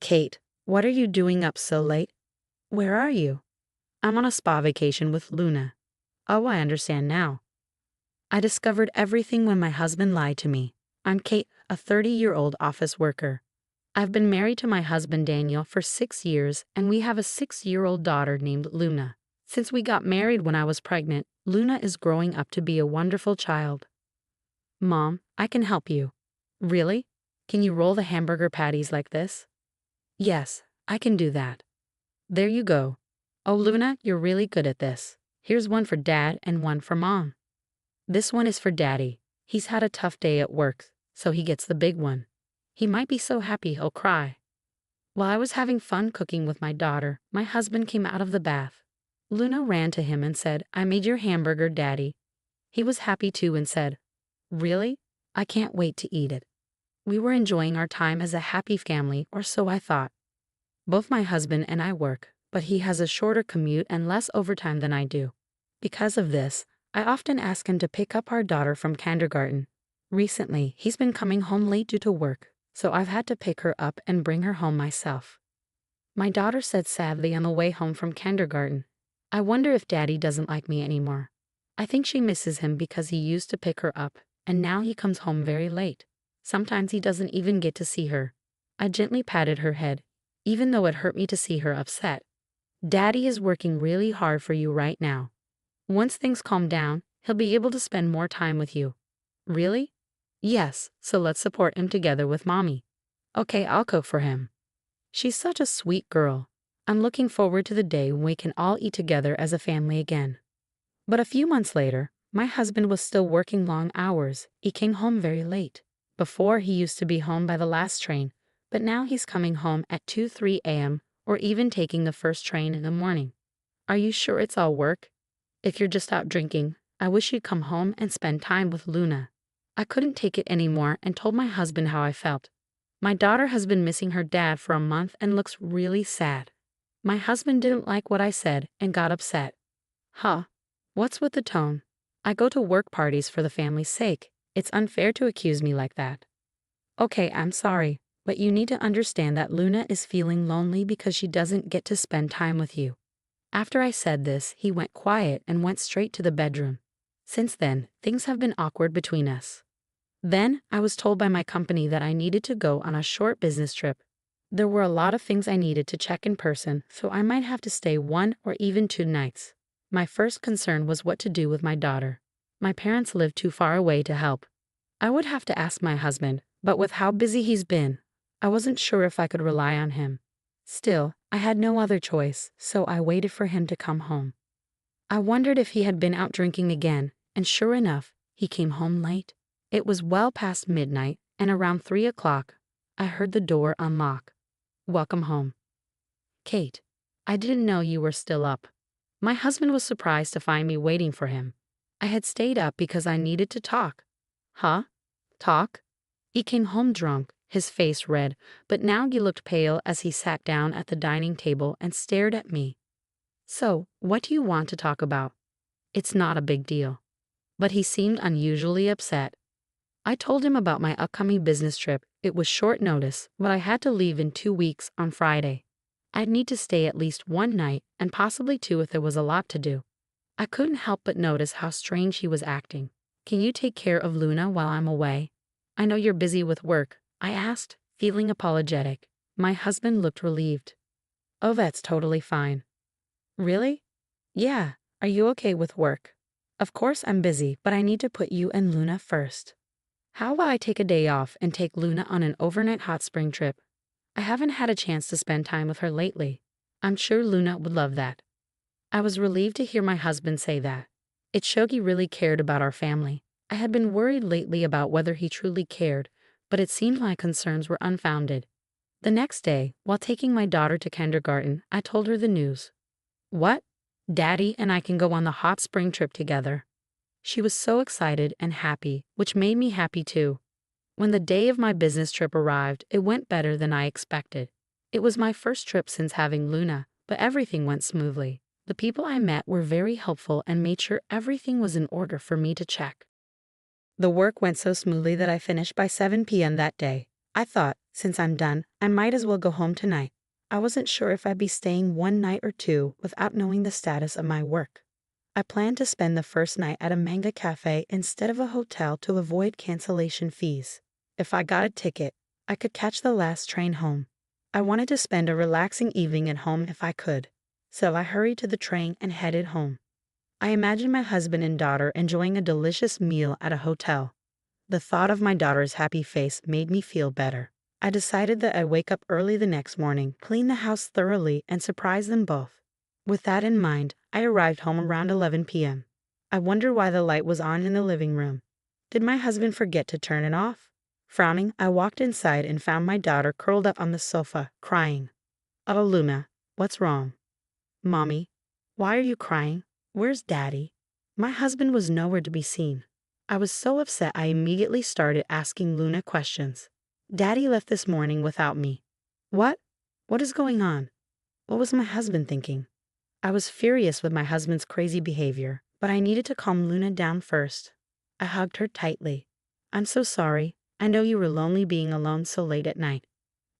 Kate, what are you doing up so late? Where are you? I'm on a spa vacation with Luna. Oh, I understand now. I discovered everything when my husband lied to me. I'm Kate, a 30-year-old office worker. I've been married to my husband Daniel for 6 years, and we have a 6-year-old daughter named Luna. Since we got married when I was pregnant, Luna is growing up to be a wonderful child. Mom, I can help you. Really? Can you roll the hamburger patties like this? Yes, I can do that. There you go. Oh, Luna, you're really good at this. Here's one for Dad and one for Mom. This one is for Daddy. He's had a tough day at work, so he gets the big one. He might be so happy he'll cry. While I was having fun cooking with my daughter, my husband came out of the bath. Luna ran to him and said, "I made your hamburger, Daddy." He was happy too and said, "Really? I can't wait to eat it." We were enjoying our time as a happy family, or so I thought. Both my husband and I work, but he has a shorter commute and less overtime than I do. Because of this, I often ask him to pick up our daughter from kindergarten. Recently, he's been coming home late due to work, so I've had to pick her up and bring her home myself. My daughter said sadly on the way home from kindergarten, "I wonder if Daddy doesn't like me anymore." I think she misses him because he used to pick her up, and now he comes home very late. Sometimes he doesn't even get to see her. I gently patted her head, even though it hurt me to see her upset. "Daddy is working really hard for you right now. Once things calm down, he'll be able to spend more time with you." Really? Yes, so let's support him together with Mommy. Okay, I'll cook for him. She's such a sweet girl. I'm looking forward to the day when we can all eat together as a family again. But a few months later, my husband was still working long hours. He came home very late. Before, he used to be home by the last train, but now he's coming home at 2-3 a.m. or even taking the first train in the morning. Are you sure it's all work? If you're just out drinking, I wish you'd come home and spend time with Luna. I couldn't take it anymore and told my husband how I felt. My daughter has been missing her dad for a month and looks really sad. My husband didn't like what I said and got upset. Huh? What's with the tone? I go to work parties for the family's sake. It's unfair to accuse me like that. Okay, I'm sorry, but you need to understand that Luna is feeling lonely because she doesn't get to spend time with you. After I said this, he went quiet and went straight to the bedroom. Since then, things have been awkward between us. Then, I was told by my company that I needed to go on a short business trip. There were a lot of things I needed to check in person, so I might have to stay 1 or even 2 nights. My first concern was what to do with my daughter. My parents lived too far away to help. I would have to ask my husband, but with how busy he's been, I wasn't sure if I could rely on him. Still, I had no other choice, so I waited for him to come home. I wondered if he had been out drinking again, and sure enough, he came home late. It was well past midnight, and around 3 o'clock, I heard the door unlock. "Welcome home." "Kate, I didn't know you were still up." My husband was surprised to find me waiting for him. I had stayed up because I needed to talk. Huh? Talk? He came home drunk, his face red, but now he looked pale as he sat down at the dining table and stared at me. "So, what do you want to talk about?" "It's not a big deal." But he seemed unusually upset. I told him about my upcoming business trip. It was short notice, but I had to leave in 2 weeks on Friday. I'd need to stay at least 1 night, and possibly 2 if there was a lot to do. I couldn't help but notice how strange he was acting. "Can you take care of Luna while I'm away? I know you're busy with work," I asked, feeling apologetic. My husband looked relieved. "Oh, that's totally fine." "Really?" "Yeah. Are you okay with work?" "Of course I'm busy, but I need to put you and Luna first." "How about I take a day off and take Luna on an overnight hot spring trip? I haven't had a chance to spend time with her lately. I'm sure Luna would love that." I was relieved to hear my husband say that. It showed he really cared about our family. I had been worried lately about whether he truly cared, but it seemed my concerns were unfounded. The next day, while taking my daughter to kindergarten, I told her the news. "What? Daddy and I can go on the hot spring trip together." She was so excited and happy, which made me happy too. When the day of my business trip arrived, it went better than I expected. It was my first trip since having Luna, but everything went smoothly. The people I met were very helpful and made sure everything was in order for me to check. The work went so smoothly that I finished by 7 p.m. that day. I thought, Since I'm done, I might as well go home tonight. I wasn't sure if I'd be staying one night or two without knowing the status of my work. I planned to spend the first night at a manga cafe instead of a hotel to avoid cancellation fees. If I got a ticket, I could catch the last train home. I wanted to spend a relaxing evening at home if I could, so I hurried to the train and headed home. I imagined my husband and daughter enjoying a delicious meal at a hotel. The thought of my daughter's happy face made me feel better. I decided that I'd wake up early the next morning, clean the house thoroughly, and surprise them both. With that in mind, I arrived home around 11 p.m. I wondered why the light was on in the living room. Did my husband forget to turn it off? Frowning, I walked inside and found my daughter curled up on the sofa, crying. "Oh, Luna, what's wrong?" "Mommy, why are you crying? Where's Daddy?" My husband was nowhere to be seen. I was so upset I immediately started asking Luna questions. "Daddy left this morning without me." "What? What is going on? What was my husband thinking?" I was furious with my husband's crazy behavior, but I needed to calm Luna down first. I hugged her tightly. "I'm so sorry. I know you were lonely being alone so late at night."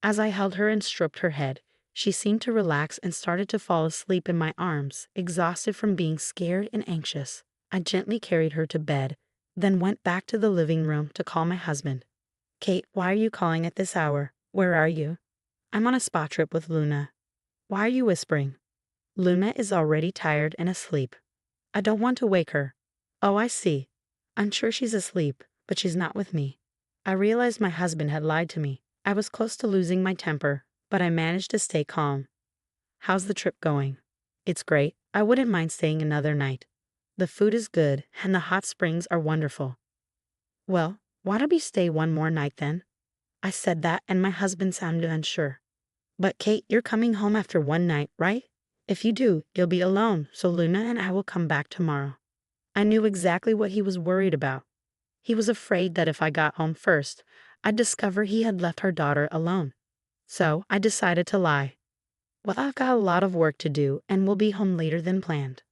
As I held her and stroked her head, she seemed to relax and started to fall asleep in my arms, exhausted from being scared and anxious. I gently carried her to bed, then went back to the living room to call my husband. "Kate, why are you calling at this hour? Where are you?" "I'm on a spa trip with Luna." "Why are you whispering?" "Luna is already tired and asleep. I don't want to wake her." "Oh, I see. I'm sure she's asleep, but she's not with me." I realized my husband had lied to me. I was close to losing my temper, but I managed to stay calm. "How's the trip going?" "It's great. I wouldn't mind staying another night. The food is good, and the hot springs are wonderful." "Well, why don't we stay one more night then?" I said that, and my husband sounded unsure. "But Kate, you're coming home after one night, right? If you do, you'll be alone, so Luna and I will come back tomorrow." I knew exactly what he was worried about. He was afraid that if I got home first, I'd discover he had left our daughter alone. So I decided to lie. "Well, I've got a lot of work to do and will be home later than planned.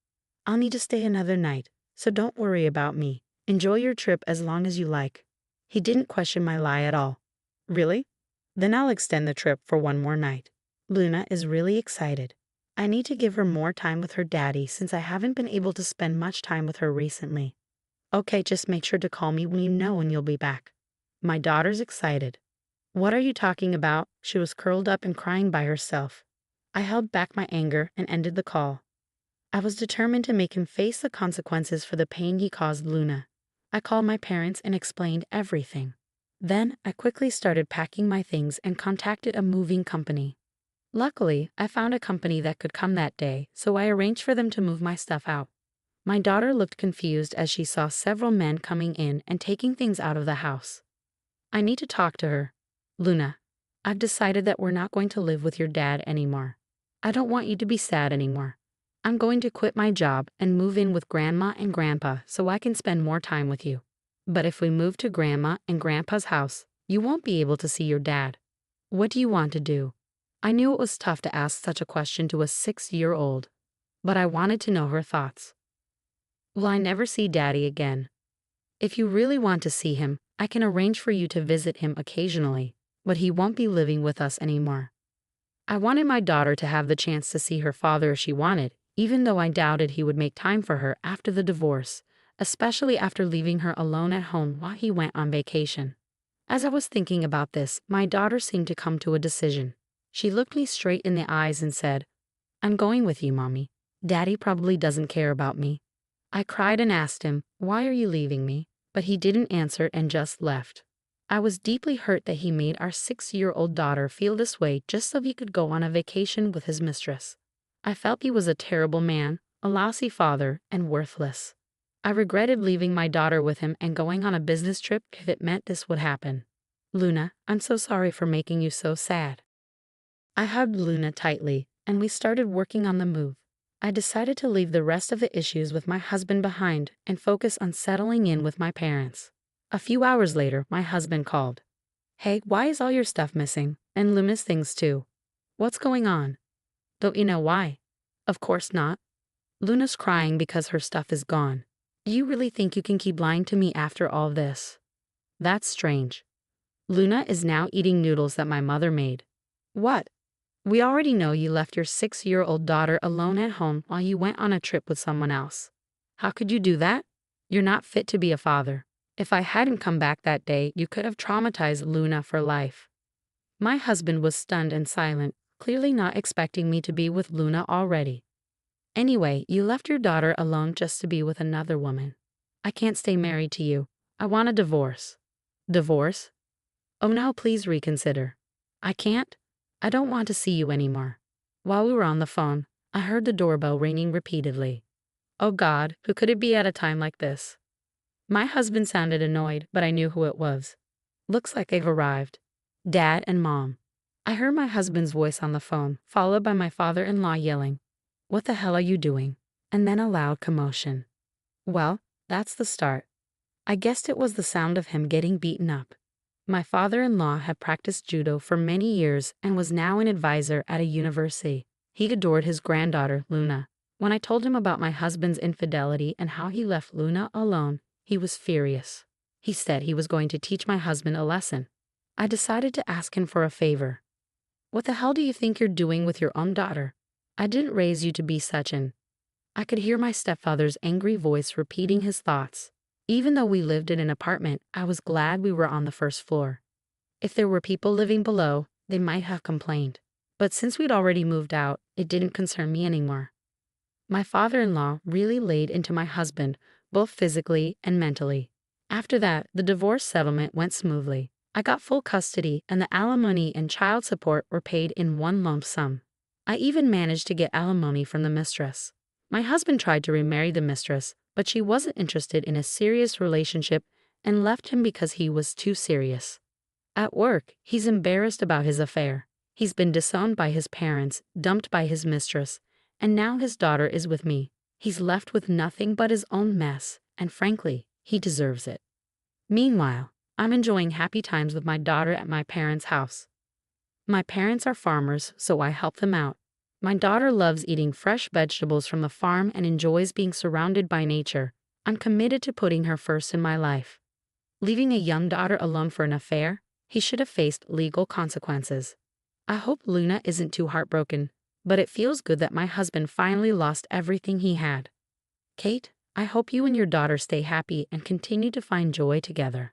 I'll need to stay another night, so don't worry about me. Enjoy your trip as long as you like." He didn't question my lie at all. "Really? Then I'll extend the trip for one more night. Luna is really excited. I need to give her more time with her daddy since I haven't been able to spend much time with her recently." "Okay, just make sure to call me when you know when you'll be back." My daughter's excited. "What are you talking about?" She was curled up and crying by herself. I held back my anger and ended the call. I was determined to make him face the consequences for the pain he caused Luna. I called my parents and explained everything. Then I quickly started packing my things and contacted a moving company. Luckily, I found a company that could come that day, so I arranged for them to move my stuff out. My daughter looked confused as she saw several men coming in and taking things out of the house. "I need to talk to her." "Luna, I've decided that we're not going to live with your dad anymore. I don't want you to be sad anymore. I'm going to quit my job and move in with Grandma and Grandpa so I can spend more time with you. But if we move to Grandma and Grandpa's house, you won't be able to see your dad. What do you want to do?" I knew it was tough to ask such a question to a 6-year-old, but I wanted to know her thoughts. "Will I never see Daddy again? If you really want to see him, I can arrange for you to visit him occasionally, but he won't be living with us anymore." I wanted my daughter to have the chance to see her father if she wanted, even though I doubted he would make time for her after the divorce, especially after leaving her alone at home while he went on vacation. As I was thinking about this, my daughter seemed to come to a decision. She looked me straight in the eyes and said, "I'm going with you, Mommy. Daddy probably doesn't care about me." I cried and asked him, "Why are you leaving me?" But he didn't answer and just left. I was deeply hurt that he made our 6-year-old daughter feel this way just so he could go on a vacation with his mistress. I felt he was a terrible man, a lousy father, and worthless. I regretted leaving my daughter with him and going on a business trip if it meant this would happen. "Luna, I'm so sorry for making you so sad." I hugged Luna tightly, and we started working on the move. I decided to leave the rest of the issues with my husband behind and focus on settling in with my parents. A few hours later, my husband called. "Hey, why is all your stuff missing? And Luna's things too. What's going on?" "Don't you know why?" "Of course not. Luna's crying because her stuff is gone. Do you really think you can keep lying to me after all this?" "That's strange." Luna is now eating noodles that my mother made. What? We already know you left your 6-year-old daughter alone at home while you went on a trip with someone else. How could you do that? You're not fit to be a father. If I hadn't come back that day, you could have traumatized Luna for life. My husband was stunned and silent, clearly not expecting me to be with Luna already. Anyway, you left your daughter alone just to be with another woman. I can't stay married to you. I want a divorce. Divorce? Oh no, please reconsider. I can't. I don't want to see you anymore. While we were on the phone, I heard the doorbell ringing repeatedly. Oh God, who could it be at a time like this? My husband sounded annoyed, but I knew who it was. Looks like they've arrived. Dad and Mom. I heard my husband's voice on the phone, followed by my father-in-law yelling, "What the hell are you doing?" And then a loud commotion. Well, that's the start. I guessed it was the sound of him getting beaten up. My father-in-law had practiced judo for many years and was now an advisor at a university. He adored his granddaughter, Luna. When I told him about my husband's infidelity and how he left Luna alone, he was furious. He said he was going to teach my husband a lesson. I decided to ask him for a favor. What the hell do you think you're doing with your own daughter? I didn't raise you to be such an... I could hear my stepfather's angry voice repeating his thoughts. Even though we lived in an apartment, I was glad we were on the first floor. If there were people living below, they might have complained. But since we'd already moved out, it didn't concern me anymore. My father-in-law really laid into my husband, both physically and mentally. After that, the divorce settlement went smoothly. I got full custody, and the alimony and child support were paid in one lump sum. I even managed to get alimony from the mistress. My husband tried to remarry the mistress, but she wasn't interested in a serious relationship and left him because he was too serious. At work, he's embarrassed about his affair. He's been disowned by his parents, dumped by his mistress, and now his daughter is with me. He's left with nothing but his own mess, and frankly, he deserves it. Meanwhile, I'm enjoying happy times with my daughter at my parents' house. My parents are farmers, so I help them out. My daughter loves eating fresh vegetables from the farm and enjoys being surrounded by nature. I'm committed to putting her first in my life. Leaving a young daughter alone for an affair? He should have faced legal consequences. I hope Luna isn't too heartbroken, but it feels good that my husband finally lost everything he had. Kate, I hope you and your daughter stay happy and continue to find joy together.